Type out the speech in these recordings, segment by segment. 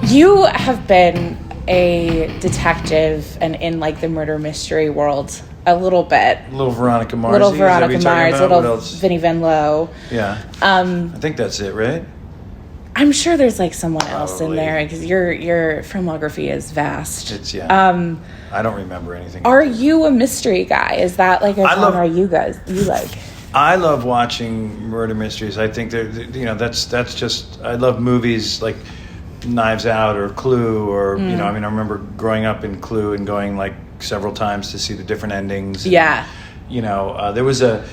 You have been a detective and in like the murder mystery world a little bit. Little Veronica Mars. Little Veronica Mars, little Vinnie Van Lowe. Yeah. I think that's it, right? I'm sure there's like someone else in there because your filmography is vast. It's I don't remember anything. Are you a mystery guy? Is that like a genre you like? I love watching murder mysteries. I think that's just I love movies like Knives Out or Clue or I remember growing up in Clue and going like several times to see the different endings. Yeah. There was a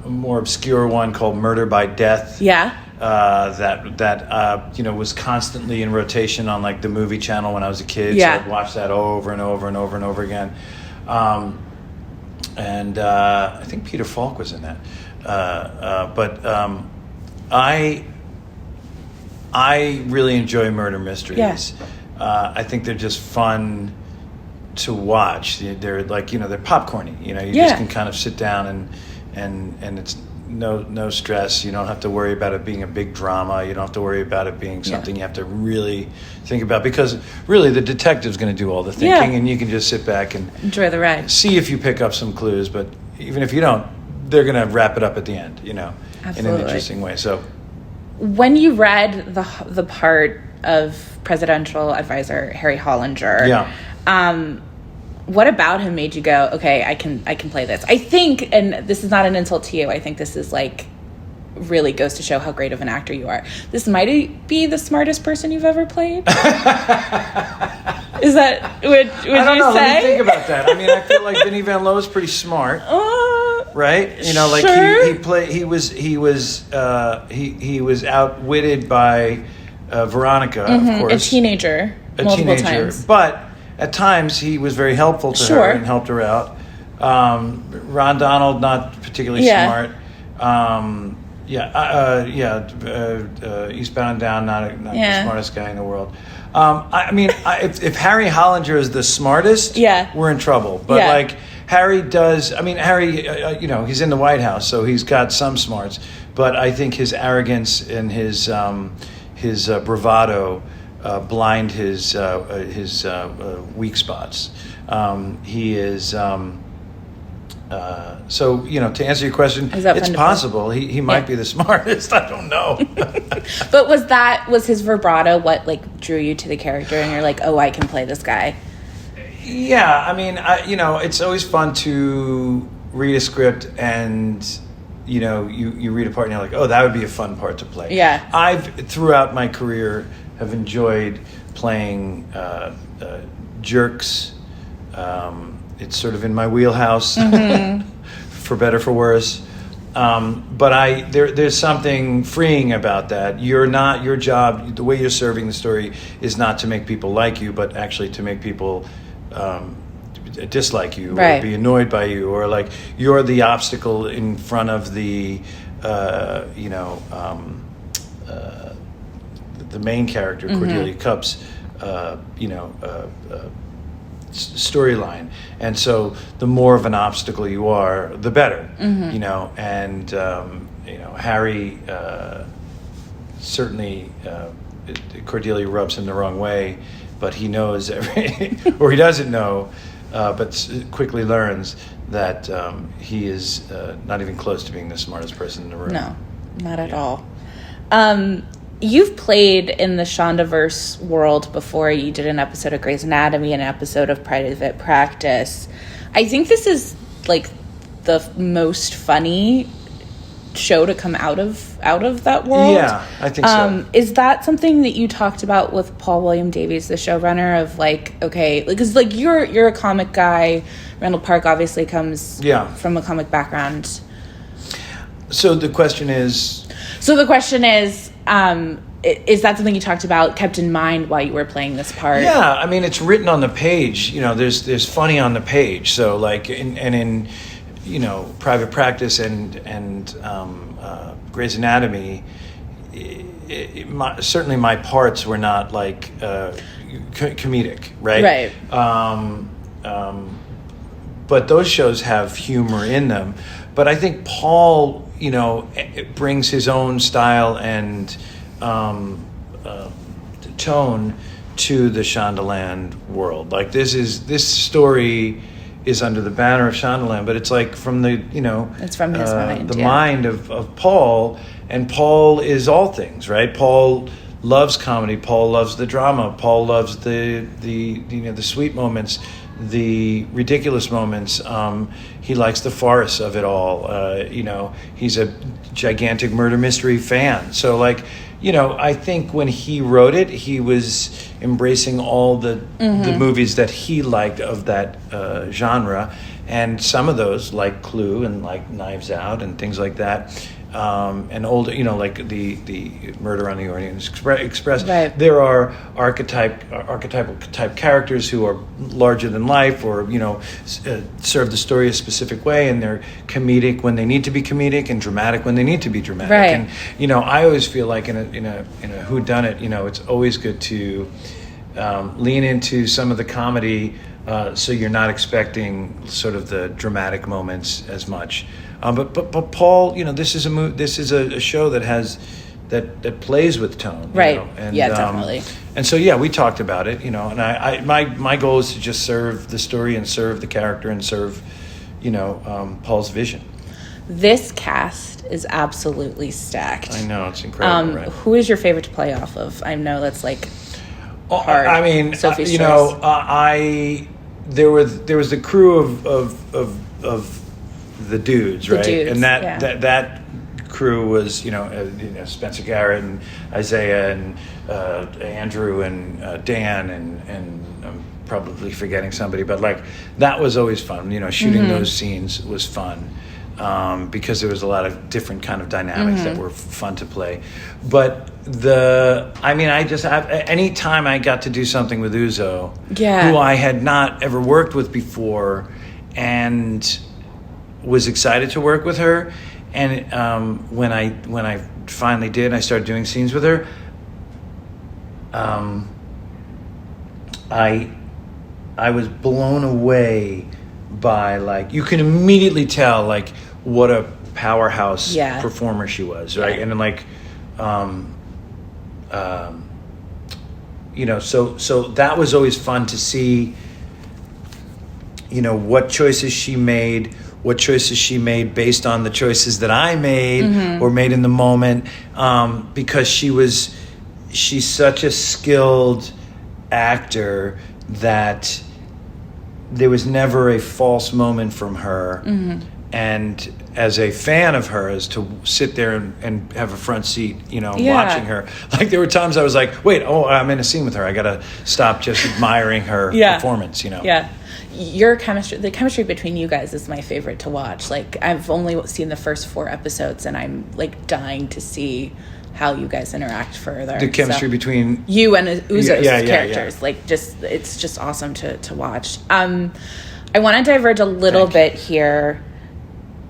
more obscure one called Murder by Death. Yeah. That was constantly in rotation on like the movie channel when I was a kid. Yeah. So I'd watch that over and over and over and over again. And I think Peter Falk was in that. But I really enjoy murder mysteries. Yeah. I think they're just fun to watch. They're like they're popcorny. You just can kind of sit down and it's no stress. You don't have to worry about it being a big drama. You don't have to worry about it being something you have to really think about because really the detective's going to do all the thinking and you can just sit back and enjoy the ride. See if you pick up some clues, but even if you don't, they're going to wrap it up at the end. In an interesting way. So. When you read the part of presidential advisor Harry Hollinger, what about him made you go, okay, I can play this? I think, and this is not an insult to you, I think this is like really goes to show how great of an actor you are. This might be the smartest person you've ever played. Is that would I don't know. Let me think about that. I mean, I feel like Vinnie Van Lowe is pretty smart. Right? Sure. He was outwitted by Veronica, of course. A teenager. Times. But at times he was very helpful to her and helped her out. Ron Donald, not particularly smart. Eastbound and Down, not the smartest guy in the world. If Harry Hollinger is the smartest, we're in trouble. But like Harry does, he's in the White House, so he's got some smarts. But I think his arrogance and his bravado blind his weak spots. He is. So, to answer your question, it's possible he might be the smartest. I don't know. But was his vibrato what like drew you to the character and you're like, oh, I can play this guy? Yeah, I mean, it's always fun to read a script and, you read a part and you're like, oh, that would be a fun part to play. Yeah. I've, throughout my career, have enjoyed playing jerks. It's sort of in my wheelhouse, for better, for worse. But there's something freeing about that. Your job, the way you're serving the story is not to make people like you, but actually to make people dislike you or be annoyed by you, or like you're the obstacle in front of the main character, Cordelia Cupp's, storyline. And so the more of an obstacle you are, the better, and Harry certainly Cordelia rubs him the wrong way, but he knows or he doesn't know, but quickly learns that he is not even close to being the smartest person in the room. No, not at all. You've played in the Shondaverse world before. You did an episode of Grey's Anatomy and an episode of Private Practice. I think this is like the most funny show to come out of that world. Yeah, I think so. Is that something that you talked about with Paul William Davies, the showrunner, of like, okay, because like you're a comic guy. Randall Park obviously comes from a comic background. So the question is, is that something you talked about, kept in mind while you were playing this part? Yeah, I mean, it's written on the page. There's funny on the page. So like in Private Practice and Grey's Anatomy, certainly my parts were not like comedic, right? Right. But those shows have humor in them. But I think Paul, it brings his own style and tone to the Shondaland world. Like this story is under the banner of Shondaland, but it's like from the, it's from his mind, the mind of Paul, and Paul is all things, right? Paul loves comedy. Paul loves the drama. Paul loves the sweet moments, the ridiculous moments. He likes the farce of it all. He's a gigantic murder mystery fan. So I think when he wrote it, he was embracing all the movies that he liked of that genre, and some of those, like Clue and like Knives Out and things like that, and older, like the Murder on the Orient Express. Right. There are archetypal type characters who are larger than life, or serve the story a specific way, and they're comedic when they need to be comedic and dramatic when they need to be dramatic. Right. And I always feel like in a whodunit, it's always good to lean into some of the comedy, so you're not expecting sort of the dramatic moments as much. But Paul, this is a show that has that plays with tone, right? And, definitely. And so we talked about it, and my goal is to just serve the story and serve the character and serve, Paul's vision. This cast is absolutely stacked. I know, it's incredible. Right? Who is your favorite to play off of? I know that's hard. I mean, Sophie's choice. There was the crew of the dudes, right? And that crew was Spencer Garrett and Isaiah and Andrew and Dan and I'm probably forgetting somebody, but that was always fun. Shooting those scenes was fun. Because there was a lot of different kind of dynamics that were fun to play. But any time I got to do something with Uzo, who I had not ever worked with before, and was excited to work with her, and when I finally did, I started doing scenes with her. I was blown away by you can immediately tell what a powerhouse performer she was, right? And then so that was always fun to see, what choices she made based on the choices that I made or made in the moment, because she's such a skilled actor that there was never a false moment from her. And as a fan of hers, to sit there and have a front seat, watching her. There were times I was like, wait, I'm in a scene with her. I got to stop just admiring her performance, Yeah. The chemistry between you guys is my favorite to watch. I've only seen the first 4 episodes, and I'm dying to see how you guys interact further. The chemistry between you and Uzo's characters, it's just awesome to watch. I want to diverge a little bit here.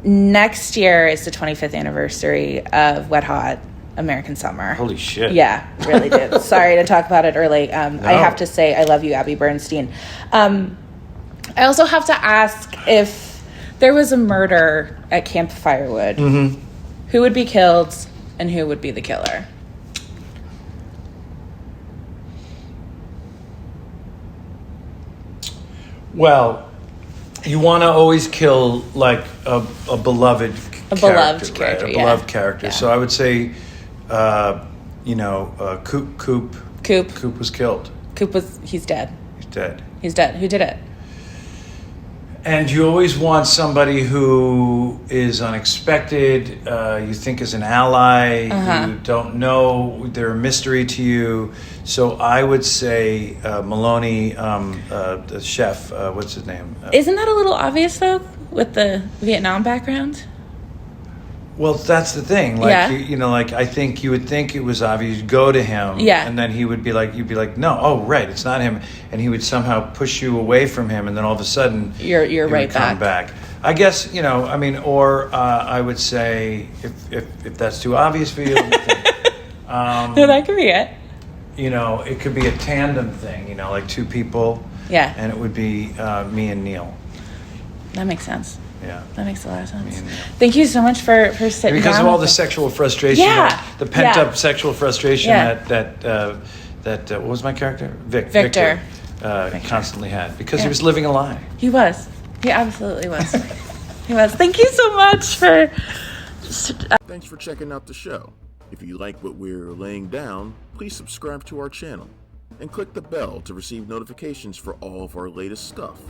Next year is the 25th anniversary of Wet Hot American Summer. Holy shit. Yeah, really did. Sorry to talk about it early. No. I have to say I love you, Abby Bernstein. I also have to ask, if there was a murder at Camp Firewood, who would be killed and who would be the killer? Well, you want to always kill a beloved character, right? A beloved character. Yeah. So I would say, Coop was killed. He's dead. He's dead. Who did it? And you always want somebody who is unexpected, you think is an ally, you don't know, they're a mystery to you. So I would say Maloney, the chef, what's his name? Isn't that a little obvious, though, with the Vietnam background? Well, that's the thing. I think you would think it was obvious. You'd go to him, and then he would be you'd be like, no, oh, right, it's not him. And he would somehow push you away from him, and then all of a sudden, you're right back. I guess, or I would say, if that's too obvious for you, no, that could be it. It could be a tandem thing, 2 people. Yeah. And it would be me and Neil. That makes sense. Yeah. That makes a lot of sense. Thank you so much for sitting because down of all the sexual frustration, the pent-up sexual frustration Mm-hmm. what was my character? Victor. Constantly had, because he was living a lie. He was. He absolutely was. He was. Thank you so much for... Thanks for checking out the show. If you like what we're laying down, please subscribe to our channel and click the bell to receive notifications for all of our latest stuff.